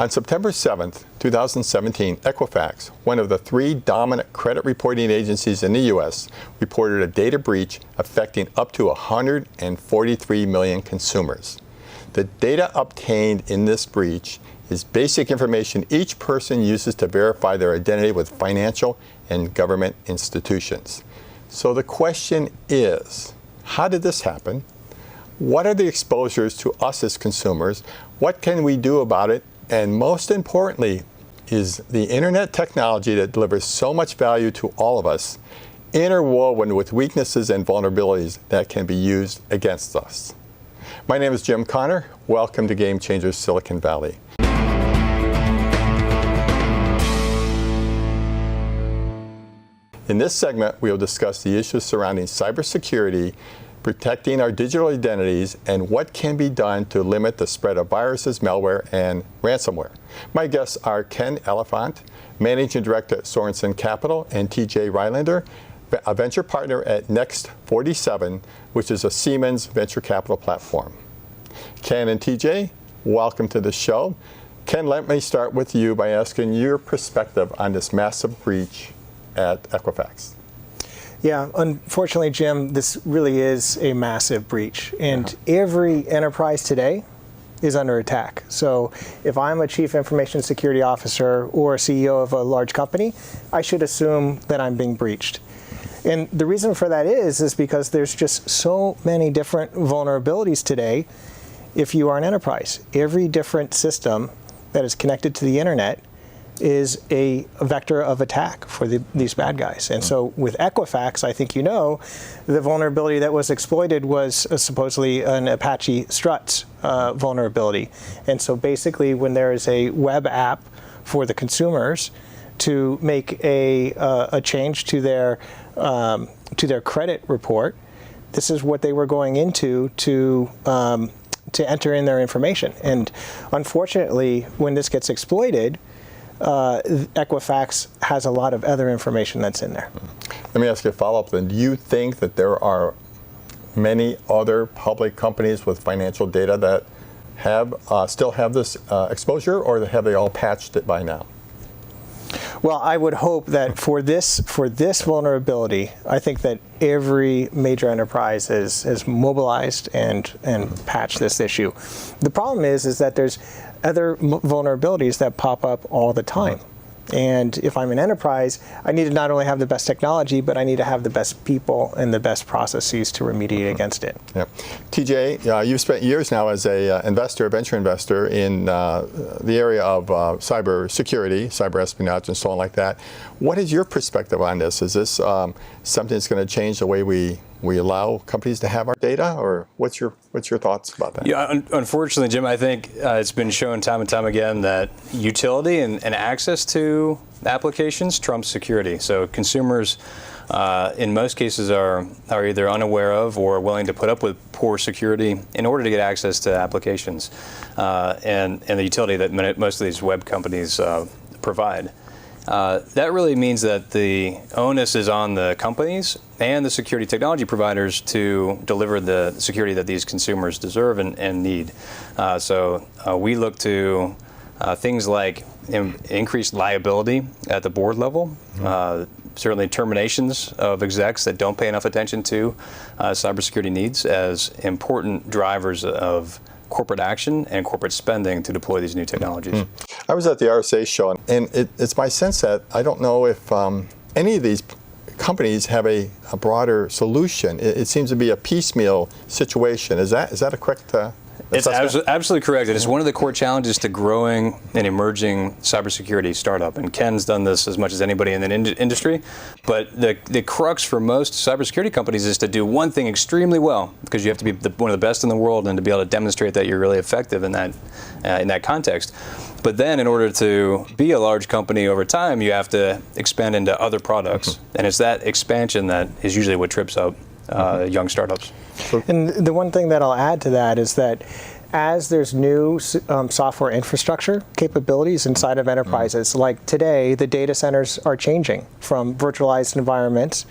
On September 7th, 2017, Equifax, one of the 3 dominant credit reporting agencies in the U.S., reported a data breach affecting up to 143 million consumers. The data obtained in this breach is basic information each person uses to verify their identity with financial and government institutions. So the question is, how did this happen? What are the exposures to us as consumers? What can we do about it? And most importantly, is the internet technology that delivers so much value to all of us interwoven with weaknesses and vulnerabilities that can be used against us. My name is Jim Connor. Welcome to Game Changers Silicon Valley. In this segment, we will discuss the issues surrounding cybersecurity, protecting our digital identities, and what can be done to limit the spread of viruses, malware, and ransomware. My guests are Ken Elefant, Managing Director at Sorenson Capital, and TJ Rylander, a venture partner at Next 47, which is a Siemens venture capital platform. Ken and TJ, welcome to the show. Ken, let me start with you by asking your perspective on this massive breach at Equifax. Yeah, unfortunately, Jim, this really is a massive breach, and every enterprise today is under attack. So if I'm a chief information security officer or a CEO of a large company, I should assume that I'm being breached. And the reason for that is because there's just so many different vulnerabilities today if you are an enterprise. Every different system that is connected to the internet is a vector of attack for these bad guys. And so with Equifax, I think you know, the vulnerability that was exploited was supposedly an Apache struts vulnerability. And so basically when there is a web app for the consumers to make a change to their credit report, this is what they were going into to enter in their information. And unfortunately, when this gets exploited, Equifax has a lot of other information that's in there. Let me ask you a follow-up then. Do you think that there are many other public companies with financial data that have still have this exposure, or have they all patched it by now? Well, I would hope that for this vulnerability, I think that every major enterprise is mobilized and patched this issue. The problem is that there's other vulnerabilities that pop up all the time. And if I'm an enterprise, I need to not only have the best technology, but I need to have the best people and the best processes to remediate against it. Yeah. TJ, you've spent years now as a venture investor in the area of cybersecurity, cyber espionage, and so on like that. What is your perspective on this? Is this something that's going to change the way we allow companies to have our data, or what's your thoughts about that? Yeah, unfortunately, Jim, I think it's been shown time and time again that utility and access to applications trumps security. So consumers, in most cases, are either unaware of or willing to put up with poor security in order to get access to applications and the utility that most of these web companies provide. That really means that the onus is on the companies and the security technology providers to deliver the security that these consumers deserve and need. So we look to things like increased liability at the board level, certainly terminations of execs that don't pay enough attention to cybersecurity needs as important drivers of corporate action and corporate spending to deploy these new technologies. I was at the RSA show, and it's my sense that I don't know if any of these companies have a broader solution. It seems to be a piecemeal situation. Is that a correct It's absolutely correct. It is one of the core challenges to growing an emerging cybersecurity startup. And Ken's done this as much as anybody in the industry. But the crux for most cybersecurity companies is to do one thing extremely well, because you have to be one of the best in the world and to be able to demonstrate that you're really effective in that context. But then in order to be a large company over time, you have to expand into other products. And it's that expansion that is usually what trips up young startups. And the one thing that I'll add to that is that as there's new software infrastructure capabilities inside of enterprises, like today, the data centers are changing from virtualized environments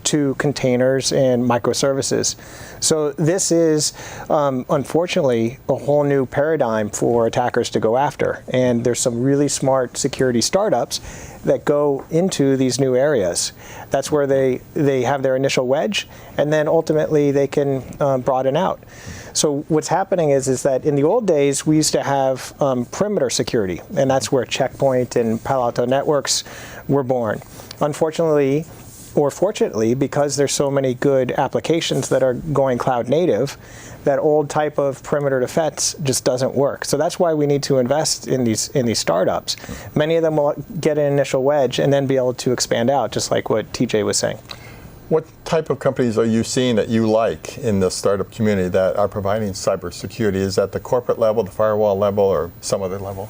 to containers and microservices. So this is, unfortunately, a whole new paradigm for attackers to go after. And there's some really smart security startups that go into these new areas. That's where they have their initial wedge, and then ultimately they can broaden out. So what's happening is that in the old days, we used to have perimeter security, and that's where Check Point and Palo Alto Networks were born. Unfortunately, or fortunately, because there's so many good applications that are going cloud native, that old type of perimeter defense just doesn't work. So that's why we need to invest in these startups. Many of them will get an initial wedge and then be able to expand out, just like what TJ was saying. What type of companies are you seeing that you like in the startup community that are providing cybersecurity? Is that the corporate level, the firewall level, or some other level?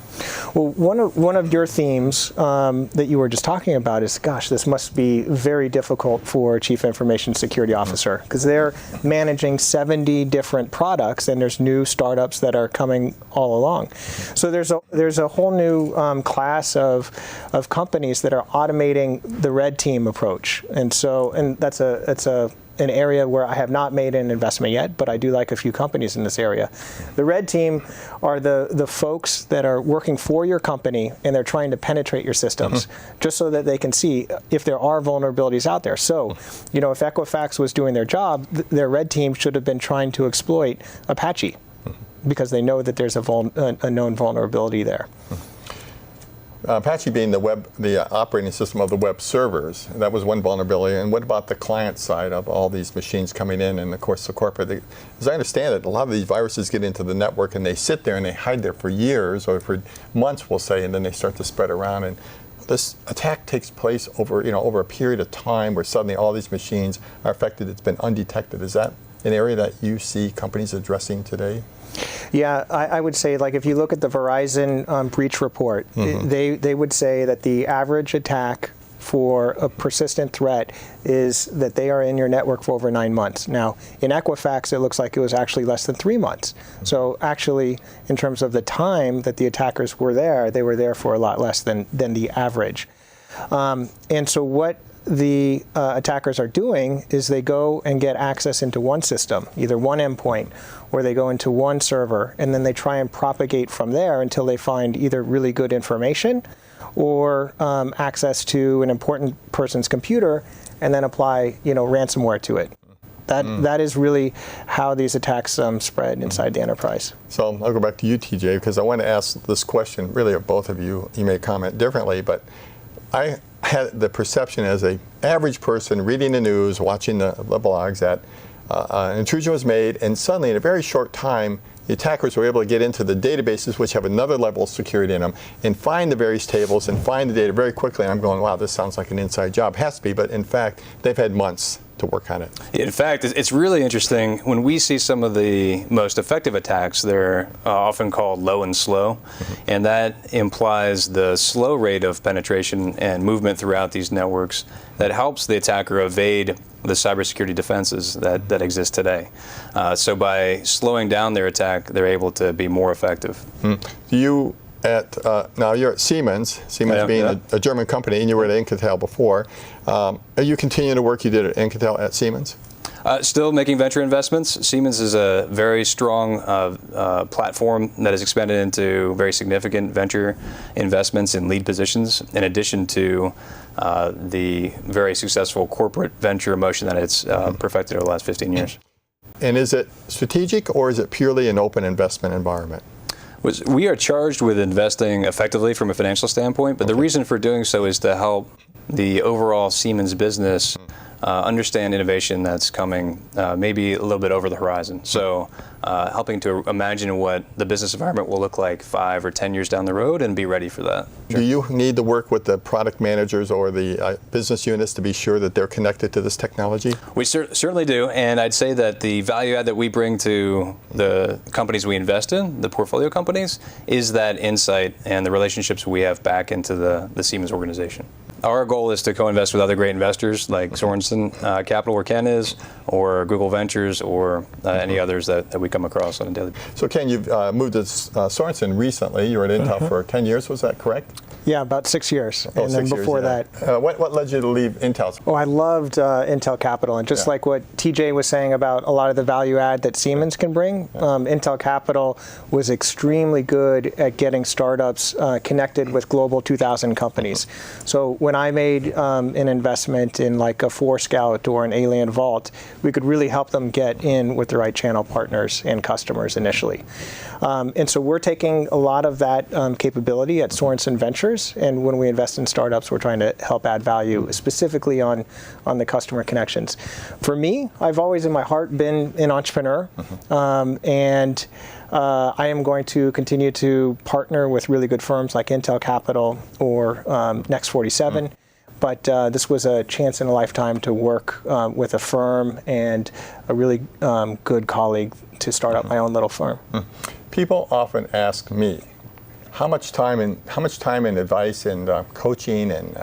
Well, one of your themes that you were just talking about is, gosh, this must be very difficult for a chief information security officer, because they're managing 70 different products, and there's new startups that are coming all along. So there's a whole new class of companies that are automating the red team approach, and that's an area where I have not made an investment yet, but I do like a few companies in this area. The red team are the folks that are working for your company, and they're trying to penetrate your systems, just so that they can see if there are vulnerabilities out there. So, if Equifax was doing their job, their red team should have been trying to exploit Apache, because they know that there's a known vulnerability there. Apache being the operating system of the web servers, that was one vulnerability. And what about the client side of all these machines coming in, and of course the corporate? As I understand it, a lot of these viruses get into the network and they sit there and they hide there for years or for months, we'll say, and then they start to spread around. And this attack takes place over a period of time where suddenly all these machines are affected. It's been undetected. Is that an area that you see companies addressing today? Yeah, I would say, like, if you look at the Verizon breach report, they would say that the average attack for a persistent threat is that they are in your network for over 9 months. Now, in Equifax, it looks like it was actually less than 3 months. So actually, in terms of the time that the attackers were there, they were there for a lot less than the average. And so what the attackers are doing is they go and get access into one system, either one endpoint, or they go into one server, and then they try and propagate from there until they find either really good information or access to an important person's computer, and then apply ransomware to it. That is really how these attacks spread inside the enterprise. So I'll go back to you, TJ, because I want to ask this question really of both of you. You may comment differently, but I had the perception as an average person reading the news, watching the blogs, that an intrusion was made, and suddenly in a very short time, the attackers were able to get into the databases, which have another level of security in them, and find the various tables and find the data very quickly. And I'm going, wow, this sounds like an inside job. It has to be, but in fact, they've had months to work on it. In fact, it's really interesting. When we see some of the most effective attacks, they're often called low and slow, and that implies the slow rate of penetration and movement throughout these networks that helps the attacker evade the cybersecurity defenses that exist today. So by slowing down their attack, they're able to be more effective. Now you're at Siemens being a German company, and you were at Incatel before. Are you continuing the work you did at Incatel at Siemens? Still making venture investments. Siemens is a very strong platform that has expanded into very significant venture investments in lead positions, in addition to the very successful corporate venture motion that it's perfected over the last 15 years. And is it strategic, or is it purely an open investment environment? We are charged with investing effectively from a financial standpoint, but the reason for doing so is to help the overall Siemens business understand innovation that's coming maybe a little bit over the horizon. So helping to imagine what the business environment will look like 5 or 10 years down the road and be ready for that. Do you need to work with the product managers or the business units to be sure that they're connected to this technology? We certainly do, and I'd say that the value add that we bring to the companies we invest in, the portfolio companies, is that insight and the relationships we have back into the Siemens organization. our goal is to co-invest with other great investors like Sorenson Capital, where Ken is, or Google Ventures, or any others that we come across on a daily basis. So Ken, you've moved to Sorenson recently. You were at Intel for 10 years, was that correct? Yeah, about 6 years. Oh, and then 6 years, before yeah. that. What led you to leave Intel? Oh, I loved Intel Capital. And just like what TJ was saying about a lot of the value add that Siemens can bring, Intel Capital was extremely good at getting startups connected with Global 2000 companies. So when I made an investment in like a Forescout or an Alien Vault, we could really help them get in with the right channel partners and customers initially. And so we're taking a lot of that capability at Sorenson Ventures. And when we invest in startups, we're trying to help add value specifically on the customer connections. For me, I've always in my heart been an entrepreneur. And I am going to continue to partner with really good firms like Intel Capital or Next 47. But this was a chance in a lifetime to work with a firm and a really good colleague to start up my own little firm. People often ask me, how much time and advice and coaching and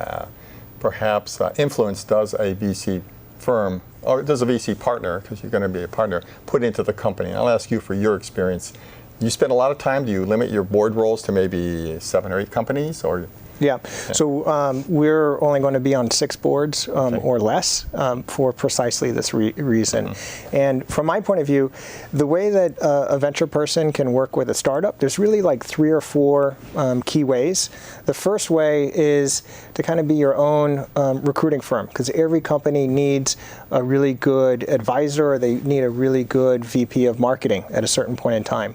perhaps influence does a VC firm, or does a VC partner, because you're going to be a partner, put into the company? I'll ask you for your experience. You spend a lot of time. Do you limit your board roles to maybe 7 or 8 companies, or? Yeah. So we're only going to be on 6 boards or less for precisely this reason. And from my point of view, the way that a venture person can work with a startup, there's really like 3 or 4 key ways. The first way is to kind of be your own recruiting firm, because every company needs a really good advisor, or they need a really good VP of marketing at a certain point in time.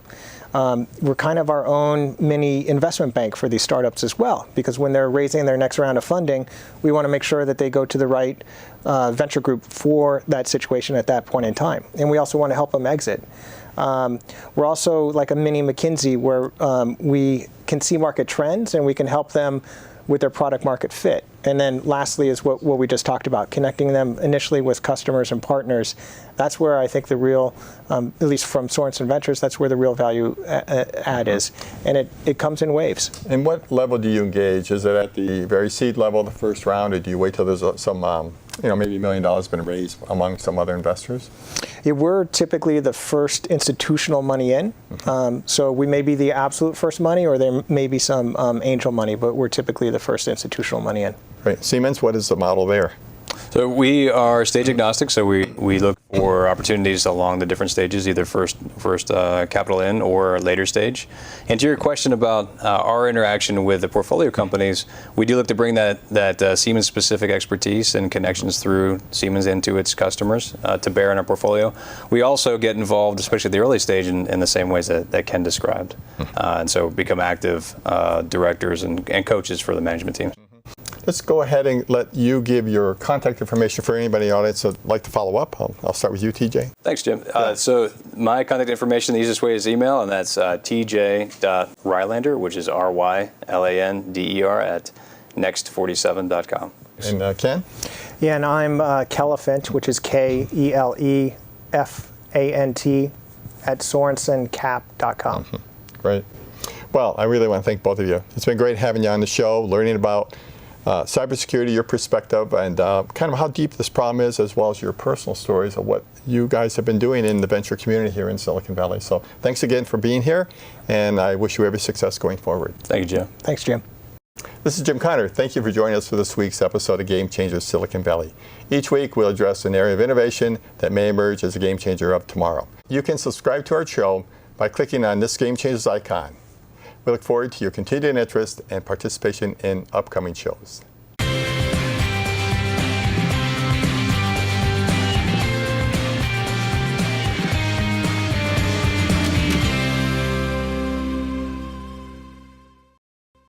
We're kind of our own mini investment bank for these startups as well, because when they're raising their next round of funding, we want to make sure that they go to the right venture group for that situation at that point in time. And we also want to help them exit. We're also like a mini McKinsey, where we can see market trends and we can help them with their product market fit. And then lastly is what we just talked about, connecting them initially with customers and partners. That's where I think the real, at least from Sorenson Ventures, that's where the real value add is. And it comes in waves. And what level do you engage? Is it at the very seed level, the first round, or do you wait till there's some, maybe $1 million been raised among some other investors? Yeah, we're typically the first institutional money in. So we may be the absolute first money, or there may be some angel money, but we're typically the first institutional money in. Right. Siemens, what is the model there? So we are stage agnostic, so we look for opportunities along the different stages, either first capital in or later stage. And to your question about our interaction with the portfolio companies, we do look to bring that Siemens-specific expertise and connections through Siemens into its customers to bear in our portfolio. We also get involved, especially at the early stage, in the same ways that Ken described. And so become active directors and coaches for the management team. Let's go ahead and let you give your contact information for anybody in the audience that would like to follow up. I'll start with you, TJ. Thanks, Jim. So my contact information, the easiest way is email, and that's tj.rylander, which is RYLANDER at next47.com. And Ken? Yeah, and I'm Elefant, which is KELEFANT at sorensoncap.com. Great. Well, I really want to thank both of you. It's been great having you on the show, learning about cybersecurity, your perspective, and kind of how deep this problem is, as well as your personal stories of what you guys have been doing in the venture community here in Silicon Valley. So thanks again for being here, and I wish you every success going forward. Thank you, Jim. Thanks, Jim. This is Jim Connor. Thank you for joining us for this week's episode of Game Changers Silicon Valley. Each week, we'll address an area of innovation that may emerge as a game changer of tomorrow. You can subscribe to our show by clicking on this Game Changers icon. We look forward to your continued interest and participation in upcoming shows.